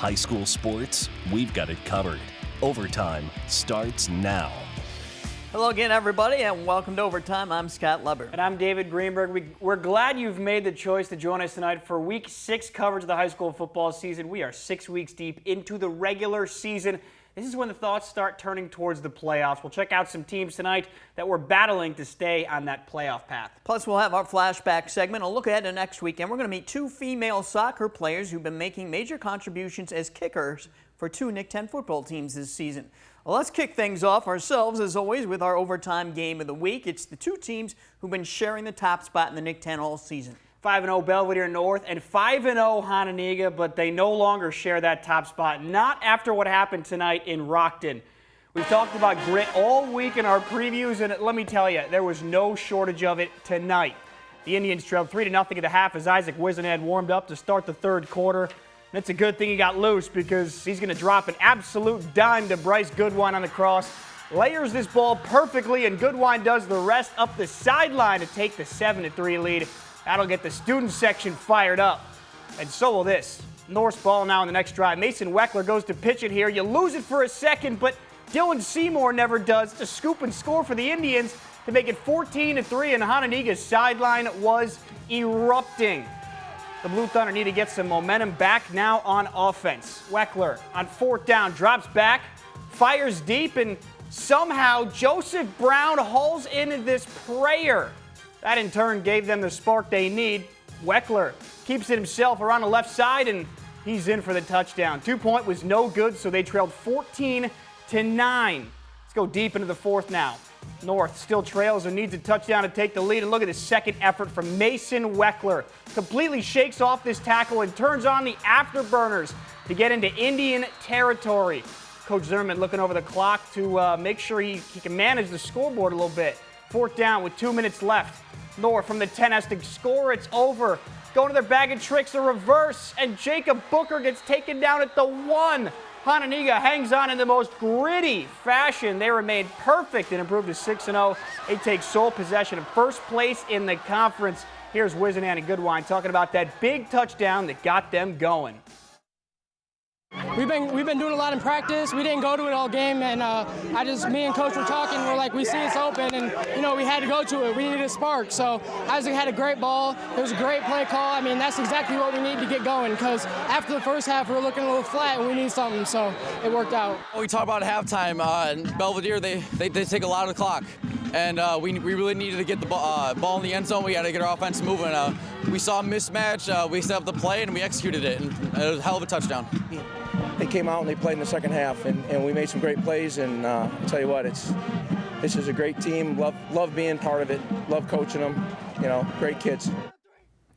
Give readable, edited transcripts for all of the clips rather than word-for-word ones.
high school sports, we've got it covered. Overtime starts now. Hello again, everybody, and welcome to Overtime. I'm Scott Leber. And I'm David Greenberg. We're glad you've made the choice to join us tonight for Week 6 coverage of the high school football season. We are 6 weeks deep into the regular season. This is when the thoughts start turning towards the playoffs. We'll check out some teams tonight that we're battling to stay on that playoff path. Plus, we'll have our flashback segment. A look ahead to next weekend. We're going to meet two female soccer players who've been making major contributions as kickers for two Nick 10 football teams this season. Well, let's kick things off ourselves, as always, with our overtime game of the week. It's the two teams who've been sharing the top spot in the Nick 10 all season. 5-0 Belvedere North and 5-0 Hononegah, but they no longer share that top spot. Not after what happened tonight in Rockton. We've talked about grit all week in our previews, and let me tell you, there was no shortage of it tonight. The Indians trailed 3-0 at the half as Isaac Wisenad warmed up to start the third quarter. And it's a good thing he got loose because he's going to drop an absolute dime to Bryce Goodwine on the cross. Layers this ball perfectly, and Goodwine does the rest up the sideline to take the 7-3 lead. That'll get the student section fired up. And so will this. North's ball now on the next drive. Mason Weckler goes to pitch it here. You lose it for a second, but Dylan Seymour never does. It's a scoop and score for the Indians to make it 14-3, and Hononegah's sideline was erupting. The Blue Thunder need to get some momentum back now on offense. Weckler on fourth down drops back, fires deep, and somehow Joseph Brown hauls into this prayer. That in turn gave them the spark they need. Weckler keeps it himself around the left side, and he's in for the touchdown. 2-point was no good, so they trailed 14-9. Let's go deep into the fourth now. North still trails and needs a touchdown to take the lead. And look at the second effort from Mason Weckler. Completely shakes off this tackle and turns on the afterburners to get into Indian territory. Coach Zimmerman looking over the clock to make sure he can manage the scoreboard a little bit. Fourth down with 2 minutes left. North from the 10 has to score. It's over. Going to their bag of tricks, a reverse, and Jacob Booker gets taken down at the 1. Hononegah hangs on in the most gritty fashion. They remain perfect and improved to 6-0. They take sole possession of first place in the conference. Here's Wisenad and Goodwine talking about that big touchdown that got them going. We've been doing a lot in practice. We didn't go to it all game, and me and Coach were talking. We're like, we see it's open, and we had to go to it. We needed a spark. So Isaac had a great ball. It was a great play call. I mean, that's exactly what we need to get going, because after the first half, we were looking a little flat, and we need something. So it worked out. We talk about halftime. In Belvedere, they take a lot of the clock, and we really needed to get the ball in the end zone. We had to get our offense moving. We saw a mismatch. We set up the play, and we executed it, and it was a hell of a touchdown. They came out and they played in the second half, and we made some great plays. And I'll tell you what, this is a great team. Love being part of it. Love coaching them. Great kids.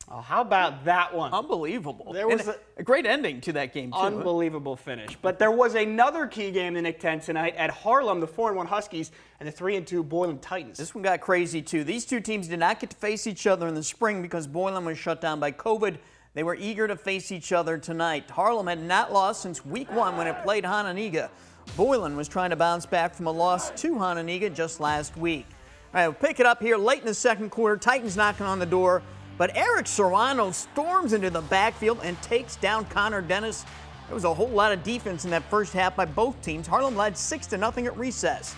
Oh, how about that one? Unbelievable. There was a great ending to that game, too. Unbelievable finish. But there was another key game in the Nick 10 tonight at Harlem, the 4-1 Huskies and the 3-2 Boylan Titans. This one got crazy, too. These two teams did not get to face each other in the spring because Boylan was shut down by COVID. They were eager to face each other tonight. Harlem had not lost since week 1 when it played Hononegah. Boylan was trying to bounce back from a loss to Hononegah just last week. All right, we'll pick it up here late in the second quarter. Titans knocking on the door, but Eric Serrano storms into the backfield and takes down Connor Dennis. There was a whole lot of defense in that first half by both teams. Harlem led 6-0 at recess.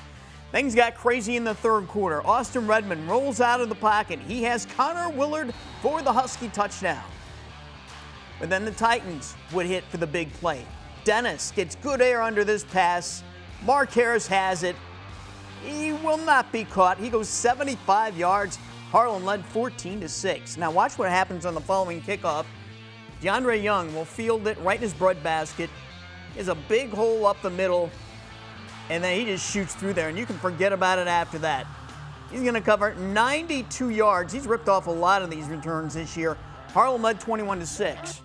Things got crazy in the third quarter. Austin Redmond rolls out of the pocket. He has Connor Willard for the Husky touchdown. But then the Titans would hit for the big play. Dennis gets good air under this pass. Mark Harris has it. He will not be caught. He goes 75 yards. Harlem led 14-6. Now watch what happens on the following kickoff. DeAndre Young will field it right in his breadbasket. There's a big hole up the middle, and then he just shoots through there, and you can forget about it after that. He's going to cover 92 yards. He's ripped off a lot of these returns this year. Harlem led 21-6.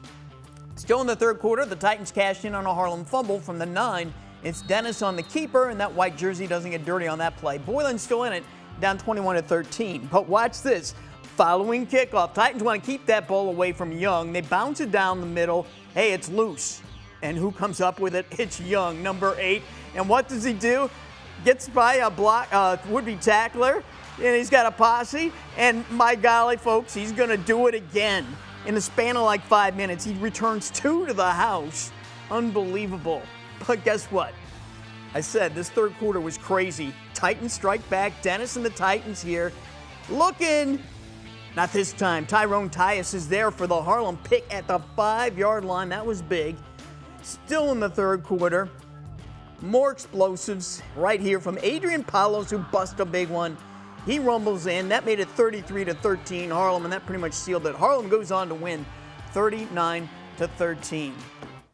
Still in the third quarter, the Titans cashed in on a Harlem fumble from the 9. It's Dennis on the keeper, and that white jersey doesn't get dirty on that play. Boylan's still in it, down 21-13. But watch this. Following kickoff, Titans want to keep that ball away from Young. They bounce it down the middle. Hey, it's loose. And who comes up with it? It's Young, number 8. And what does he do? Gets by a would-be tackler, and he's got a posse. And my golly, folks, he's going to do it again. In the span of like 5 minutes, he returns 2 to the house. Unbelievable. But guess what? I said this third quarter was crazy. Titans strike back. Dennis and the Titans here. Looking. Not this time. Tyrone Tyus is there for the Harlem pick at the 5-yard line. That was big. Still in the third quarter. More explosives right here from Adrian Palos, who busted a big one. He rumbles in. That made it 33-13 Harlem, and that pretty much sealed it. Harlem goes on to win 39-13.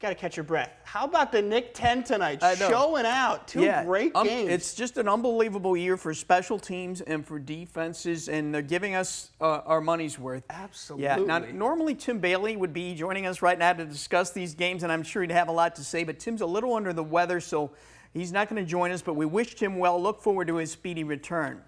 Got to catch your breath. How about the Nick 10 tonight? Showing out. Two great games. It's just an unbelievable year for special teams and for defenses, and they're giving us our money's worth. Absolutely. Yeah. Now, normally Tim Bailey would be joining us right now to discuss these games, and I'm sure he'd have a lot to say, but Tim's a little under the weather, so he's not going to join us, but we wish Tim well. Look forward to his speedy return.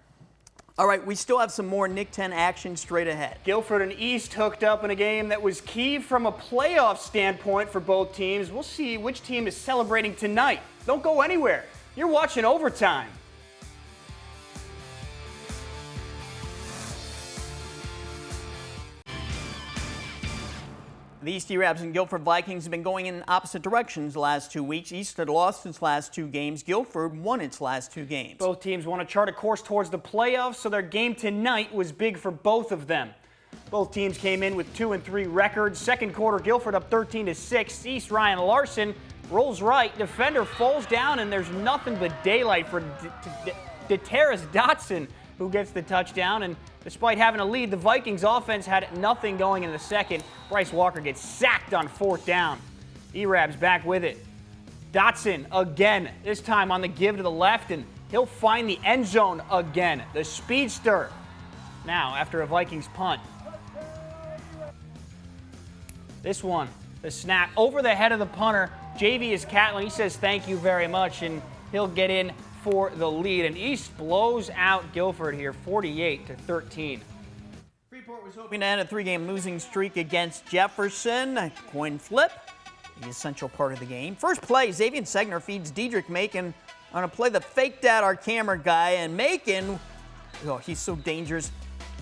All right, we still have some more Nick 10 action straight ahead. Guilford and East hooked up in a game that was key from a playoff standpoint for both teams. We'll see which team is celebrating tonight. Don't go anywhere. You're watching Overtime. The East Rabs and Guilford Vikings have been going in opposite directions the last 2 weeks. East had lost its last 2 games. Guilford won its last 2 games. Both teams want to chart a course towards the playoffs, so their game tonight was big for both of them. Both teams came in with 2-3 records. Second quarter, Guilford up 13-6. East Ryan Larson rolls right. Defender falls down, and there's nothing but daylight for DeTerrace Dotson, who gets the touchdown. And despite having a lead, the Vikings offense had nothing going in the second. Bryce Walker gets sacked on 4th down. E-Rab's back with it. Dotson again, this time on the give to the left, and he'll find the end zone again. The speedster now after a Vikings punt. This one, the snap over the head of the punter. Javius Catlin, he says thank you very much, and he'll get in for the lead. And East blows out Guilford here, 48-13. Freeport was hoping to end a 3-game losing streak against Jefferson. A coin flip, the essential part of the game. First play, Xavier Segner feeds Diedrich Macon on a play that faked out our camera guy, and Macon, oh, he's so dangerous,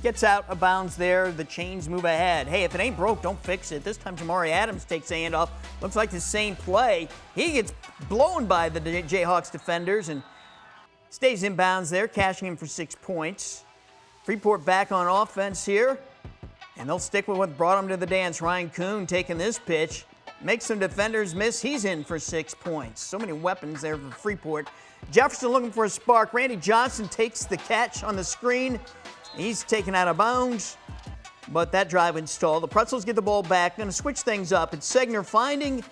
gets out of bounds there. The chains move ahead. Hey, if it ain't broke, don't fix it. This time Jamari Adams takes a handoff. Looks like the same play. He gets blown by the Jayhawks defenders and stays in bounds there, cashing him for 6 points. Freeport back on offense here, and they'll stick with what brought them to the dance. Ryan Kuhn taking this pitch, makes some defenders miss. He's in for 6 points. So many weapons there for Freeport. Jefferson looking for a spark. Randy Johnson takes the catch on the screen. He's taken out of bounds, but that drive would stall. The Pretzels get the ball back. Going to switch things up. It's Segner finding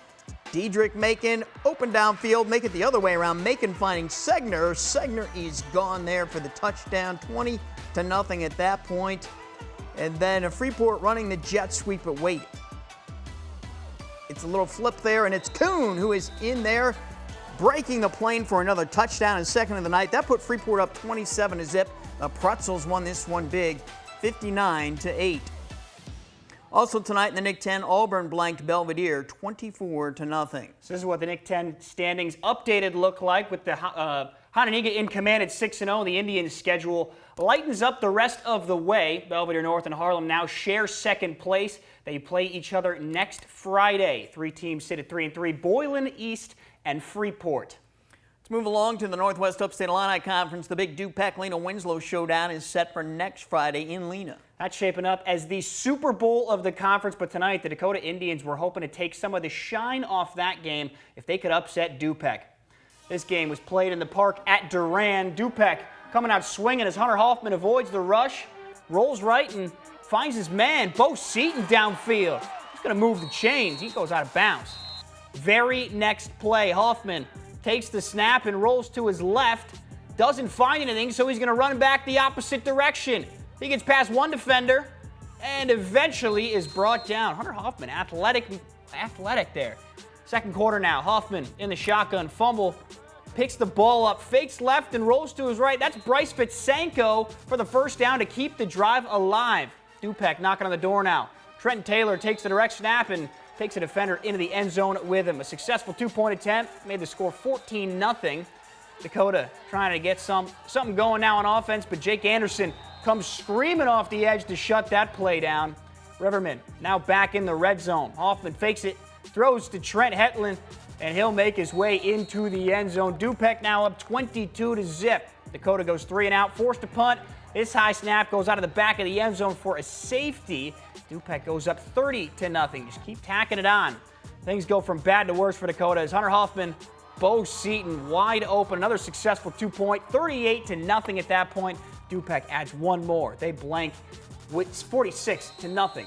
Diedrich Macon, open downfield, make it the other way around. Macon finding Segner. Segner is gone there for the touchdown, 20-0 at that point. And then a Freeport running the jet sweep, but wait. It's a little flip there, and it's Kuhn who is in there, breaking the plane for another touchdown and second of the night. That put Freeport up 27-0. The Pretzels won this one big, 59-8. Also tonight in the Nick 10, Auburn blanked Belvedere 24-0. So this is what the Nick 10 standings updated look like, with the Hononegah in command at 6-0. The Indians' schedule lightens up the rest of the way. Belvedere North and Harlem now share second place. They play each other next Friday. 3 teams sit at 3-3, Boylan, East, and Freeport. Let's move along to the Northwest Upstate Illini Conference. The big Dupac-Lena Winslow showdown is set for next Friday in Lena. That's shaping up as the Super Bowl of the conference, but tonight the Dakota Indians were hoping to take some of the shine off that game if they could upset Dupac. This game was played in the park at Durand. Dupac coming out swinging as Hunter Hoffman avoids the rush, rolls right and finds his man, Bo Seaton, downfield. He's going to move the chains. He goes out of bounds. Very next play, Hoffman takes the snap and rolls to his left. Doesn't find anything, so he's going to run back the opposite direction. He gets past one defender and eventually is brought down. Hunter Hoffman, athletic there. Second quarter now, Hoffman in the shotgun, fumble, picks the ball up, fakes left and rolls to his right. That's Bryce Fitsenko for the first down to keep the drive alive. Dupac knocking on the door now. Trenton Taylor takes the direct snap and takes a defender into the end zone with him. A successful 2-point attempt made the score 14-0. Dakota trying to get something going now on offense, but Jake Anderson comes screaming off the edge to shut that play down. Riverman now back in the red zone. Hoffman fakes it, throws to Trent Hetland. and he'll make his way into the end zone. Dupek now up 22-0. Dakota goes 3 and out, forced to punt. This high snap goes out of the back of the end zone for a safety. Dupek goes up 30-0. Just keep tacking it on. Things go from bad to worse for Dakota as Hunter Hoffman, Bo Seaton wide open. Another successful 2-point, 38-0 at that point. Dupek adds one more. They blank with 46-0.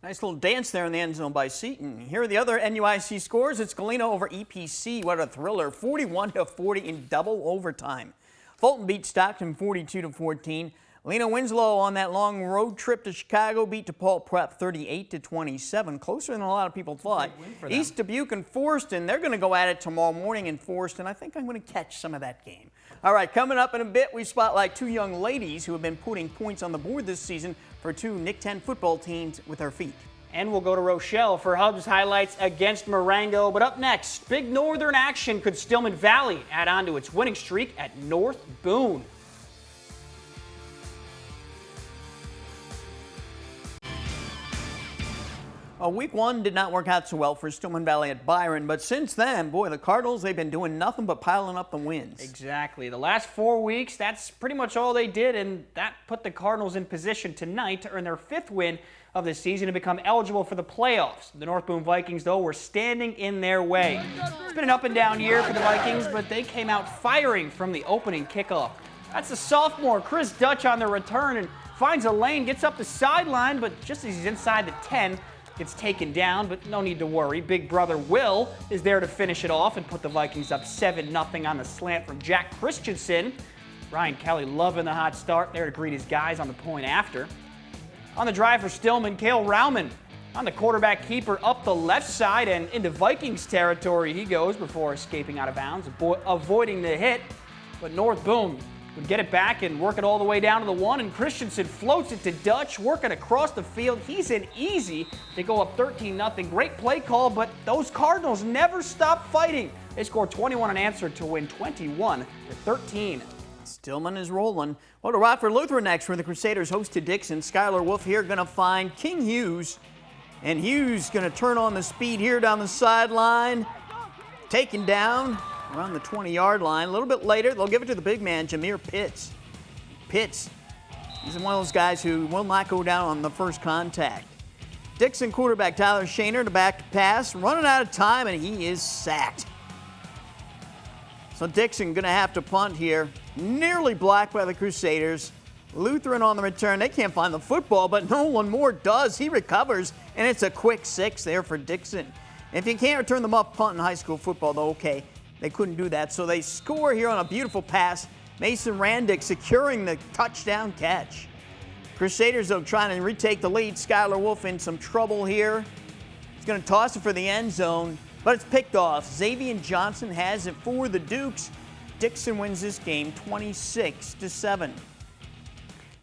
Nice little dance there in the end zone by Seaton. Here are the other NUIC scores. It's Galena over EPC. What a thriller. 41-40 in double overtime. Fulton beat Stockton 42-14. Lena Winslow on that long road trip to Chicago beat DePaul Prep 38-27. Closer than a lot of people thought. East Dubuque and Forreston, they're going to go at it tomorrow morning in Forreston. I think I'm going to catch some of that game. All right, coming up in a bit, we spotlight two young ladies who have been putting points on the board this season for two Nick 10 football teams with their feet. And we'll go to Rochelle for Hub's highlights against Marengo. But up next, big Northern action. Could Stillman Valley add on to its winning streak at North Boone? Week 1 did not work out so well for Stillman Valley at Byron, but since then, boy, the Cardinals, they've been doing nothing but piling up the wins. Exactly. The last 4 weeks, that's pretty much all they did, and that put the Cardinals in position tonight to earn their 5th win of the season and become eligible for the playoffs. The North Boone Vikings, though, were standing in their way. It's been an up-and-down year for the Vikings, but they came out firing from the opening kickoff. That's the sophomore Chris Dutch on the return and finds a lane, gets up the sideline, but just as he's inside the 10, gets taken down, but no need to worry. Big brother Will is there to finish it off and put the Vikings up 7-0 on the slant from Jack Christensen. Ryan Kelly loving the hot start there to greet his guys on the point after. On the drive for Stillman, Cale Rauman on the quarterback keeper up the left side and into Vikings territory he goes before escaping out of bounds, avoiding the hit. But North Boone would get it back and work it all the way down to the 1, and Christensen floats it to Dutch, working across the field. He's in easy. They go up 13-0. Great play call, but those Cardinals never stop fighting. They score 21 unanswered to win 21-13. Stillman is rolling. Well, to Rockford Lutheran next, where the Crusaders host to Dixon. Skylar Wolf here going to find King Hughes, and Hughes going to turn on the speed here down the sideline. Taken down around the 20-yard line. A little bit later, they'll give it to the big man, Jameer Pitts. Pitts, he's one of those guys who will not go down on the first contact. Dixon quarterback Tyler Shaner to back to pass, running out of time, and he is sacked. So Dixon going to have to punt here. Nearly blocked by the Crusaders. Lutheran on the return. They can't find the football, but Nolan Moore does. He recovers, and it's a quick 6 there for Dixon. If you can't return them up punt in high school football, though, okay. They couldn't do that, so they score here on a beautiful pass. Mason Randick securing the touchdown catch. Crusaders, though, trying to retake the lead. Skylar Wolf in some trouble here. He's going to toss it for the end zone, but it's picked off. Xavier Johnson has it for the Dukes. Dixon wins this game 26-7.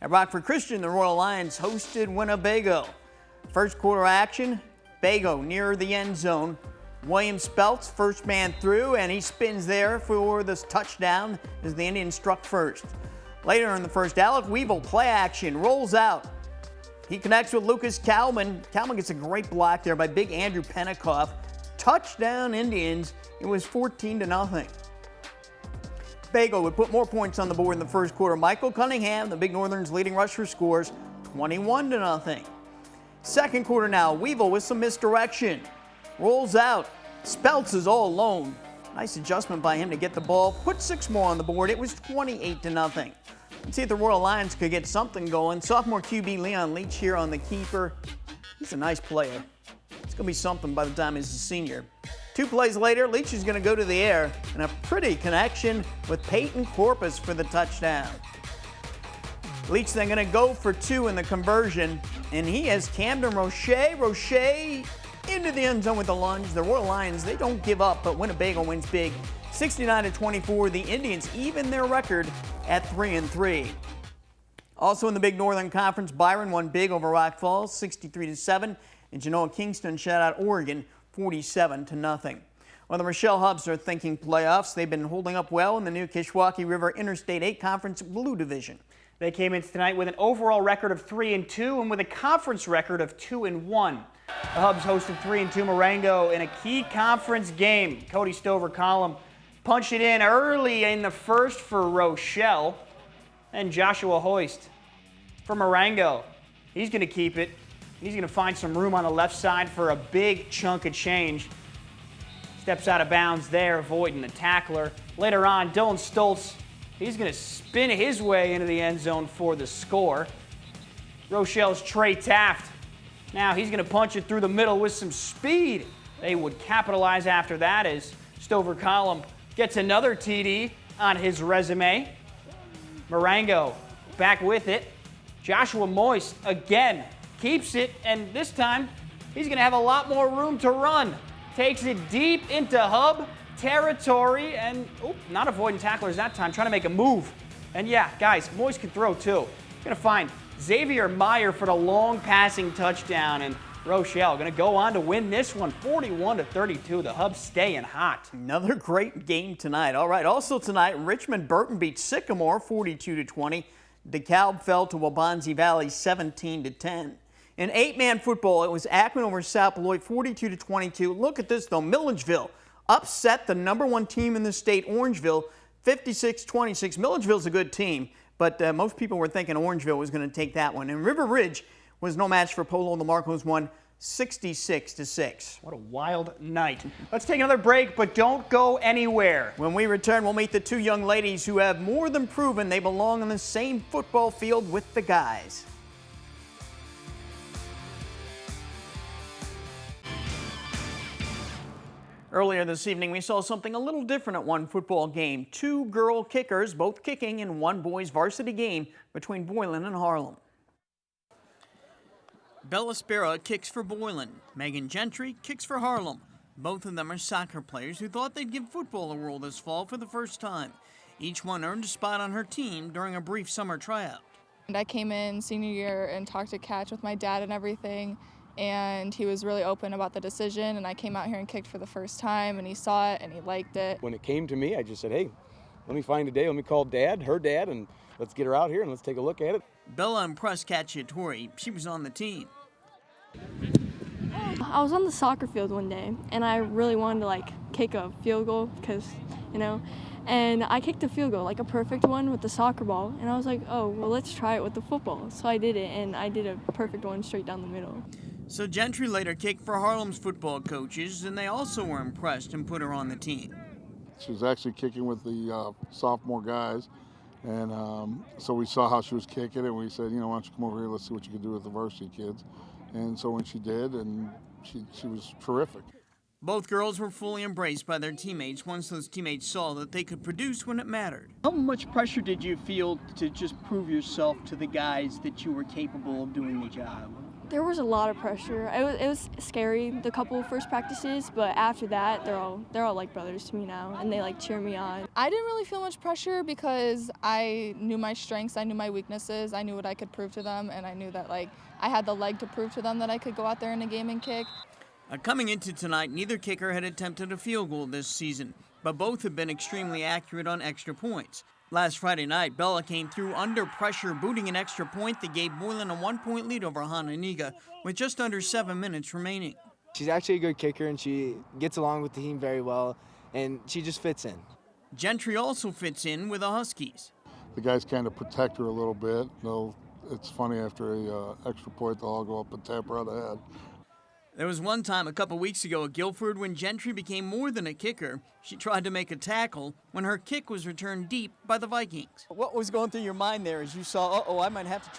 At Rockford Christian, the Royal Lions hosted Winnebago. First quarter action, Bago near the end zone. William Speltz, first man through, and he spins there for this touchdown as the Indians struck first. Later in the first, Alec Weevil, play action, rolls out. He connects with Lucas Kalman. Kalman gets a great block there by big Andrew Penikoff. Touchdown Indians. It was 14-0. Bago would put more points on the board in the first quarter. Michael Cunningham, the Big Northern's leading rusher, scores 21-0. Second quarter now, Weevil with some misdirection. Rolls out. Speltz is all alone. Nice adjustment by him to get the ball. Put 6 more on the board. It was 28-0. Let's see if the Royal Lions could get something going. Sophomore QB Leon Leach here on the keeper. He's a nice player. It's going to be something by the time he's a senior. 2 plays later, Leach is going to go to the air, and a pretty connection with Peyton Corpus for the touchdown. Leach then going to go for 2 in the conversion, and he has Camden Roche. Roche into the end zone with the lunge. The Royal Lions, they don't give up, but Winnebago wins big. 69-24, the Indians even their record at 3-3. Also in the Big Northern Conference, Byron won big over Rock Falls, 63-7, and Genoa Kingston shut out Oregon, 47-0. Well, the Rochelle Hubs are thinking playoffs. They've been holding up well in the new Kishwaukee River Interstate 8 Conference Blue Division. They came in tonight with an overall record of 3-2 and with a conference record of 2-1. The Hubs hosted 3-2 Marengo in a key conference game. Cody Stover-Collum punched it in early in the first for Rochelle. And Joshua Hoist for Marengo. He's going to keep it. He's going to find some room on the left side for a big chunk of change. Steps out of bounds there, avoiding the tackler. Later on, Dylan Stoltz, he's going to spin his way into the end zone for the score. Rochelle's Trey Taft. Now he's going to punch it through the middle with some speed. They would capitalize after that as Stover-Collum gets another TD on his resume. Marengo back with it. Joshua Moist again keeps it, and this time he's going to have a lot more room to run. Takes it deep into Hub territory, and not avoiding tacklers that time, trying to make a move. And yeah, guys, Moist can throw too. Going to find Xavier Meyer for the long passing touchdown, and Rochelle going to go on to win this one 41-32. The Hubs staying hot. Another great game tonight. All right, also tonight, Richmond Burton beat Sycamore 42-20. DeKalb fell to Waubonsie Valley 17-10. In 8-man football, it was Akron over South Beloit 42-22. Look at this though, Milledgeville upset the #1 team in the state, Orangeville, 56-26. Milledgeville's a good team, but most people were thinking Orangeville was going to take that one. And River Ridge was no match for Polo. The Marcos won 66-6. What a wild night. Let's take another break, but don't go anywhere. When we return, we'll meet the two young ladies who have more than proven they belong on the same football field with the guys. Earlier this evening, we saw something a little different at one football game. Two girl kickers, both kicking in one boys varsity game between Boylan and Harlem. Bella Spera kicks for Boylan. Megan Gentry kicks for Harlem. Both of them are soccer players who thought they'd give football a whirl this fall for the first time. Each one earned a spot on her team during a brief summer tryout. And I came in senior year and talked to Catch with my dad and everything, and he was really open about the decision, and I came out here and kicked for the first time, and he saw it and he liked it. When it came to me, I just said, hey, let me find a day, let me call her dad, and let's get her out here and let's take a look at it. Bella impressed Cacciatore. She was on the team. I was on the soccer field one day, and I really wanted to kick a field goal because, and I kicked a field goal, a perfect one with the soccer ball, and I was like, oh, well, let's try it with the football. So I did it, and I did a perfect one straight down the middle. So Gentry later kicked for Harlem's football coaches, and they also were impressed and put her on the team. She was actually kicking with the sophomore guys, and so we saw how she was kicking, and we said, why don't you come over here, let's see what you can do with the varsity kids. And so when she did, and she was terrific. Both girls were fully embraced by their teammates once those teammates saw that they could produce when it mattered. How much pressure did you feel to just prove yourself to the guys that you were capable of doing the job? There was a lot of pressure. It was scary the couple of first practices, but after that, they're all like brothers to me now, and they cheer me on. I didn't really feel much pressure because I knew my strengths, I knew my weaknesses, I knew what I could prove to them, and I knew that I had the leg to prove to them that I could go out there in a game and kick. Coming into tonight, neither kicker had attempted a field goal this season, but both have been extremely accurate on extra points. Last Friday night, Bella came through under pressure, booting an extra point that gave Boylan a 1-point lead over Hananiga with just under 7 minutes remaining. She's actually a good kicker, and she gets along with the team very well, and she just fits in. Gentry also fits in with the Huskies. The guys kind of protect her a little bit. It's funny, after a extra point, they'll all go up and tap her on the head. There was one time a couple weeks ago at Guilford when Gentry became more than a kicker. She tried to make a tackle when her kick was returned deep by the Vikings. What was going through your mind there as you saw, I might have to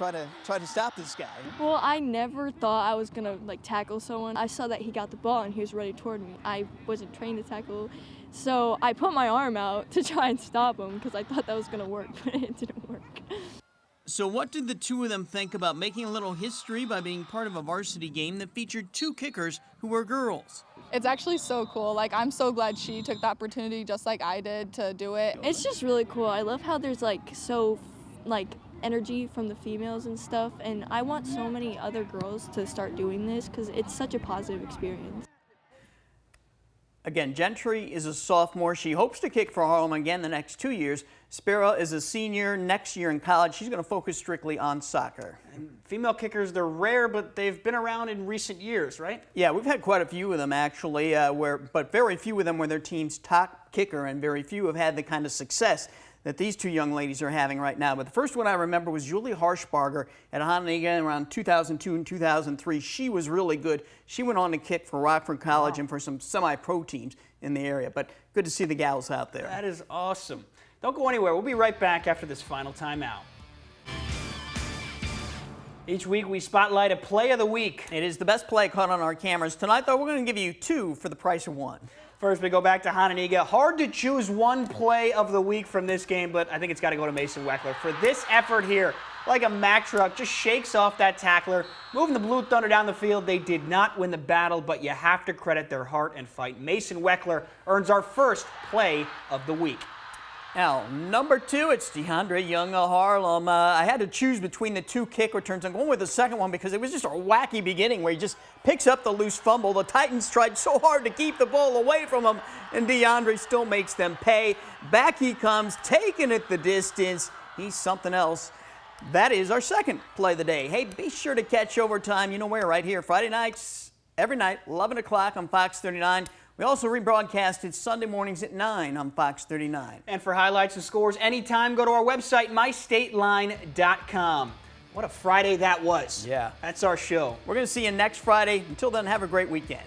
try to stop this guy? Well, I never thought I was gonna tackle someone. I saw that he got the ball and he was ready toward me. I wasn't trained to tackle, so I put my arm out to try and stop him because I thought that was gonna work, but it didn't work. So what did the two of them think about making a little history by being part of a varsity game that featured two kickers who were girls? It's actually so cool. I'm so glad she took the opportunity just like I did to do it. It's just really cool. I love how there's energy from the females and stuff, and I want so many other girls to start doing this because it's such a positive experience. Again, Gentry is a sophomore. She hopes to kick for Harlem again the next 2 years. Spera is a senior next year in college. She's going to focus strictly on soccer. And female kickers, they're rare, but they've been around in recent years, right? Yeah, we've had quite a few of them actually, but very few of them were their team's top kicker, and very few have had the kind of success that these two young ladies are having right now. But the first one I remember was Julie Harshbarger at Hononegah around 2002 and 2003. She was really good. She went on to kick for Rockford College and for some semi-pro teams in the area. But good to see the gals out there. That is awesome. Don't go anywhere. We'll be right back after this final timeout. Each week we spotlight a play of the week. It is the best play caught on our cameras. Tonight, though, we're going to give you two for the price of one. First, we go back to Hononegah. Hard to choose one play of the week from this game, but I think it's got to go to Mason Weckler for this effort here. Like a Mack truck, just shakes off that tackler, moving the Blue Thunder down the field. They did not win the battle, but you have to credit their heart and fight. Mason Weckler earns our first play of the week. Now, number two, it's DeAndre Young of Harlem. I had to choose between the two kick returns. I'm going with the second one because it was just a wacky beginning where he just picks up the loose fumble. The Titans tried so hard to keep the ball away from him, and DeAndre still makes them pay. Back he comes, taking it the distance. He's something else. That is our second play of the day. Hey, be sure to catch Overtime. You know where, right here. Friday nights, every night, 11 o'clock on Fox 39. We also rebroadcast it Sunday mornings at 9 on Fox 39. And for highlights and scores anytime, go to our website, mystateline.com. What a Friday that was. Yeah. That's our show. We're going to see you next Friday. Until then, have a great weekend.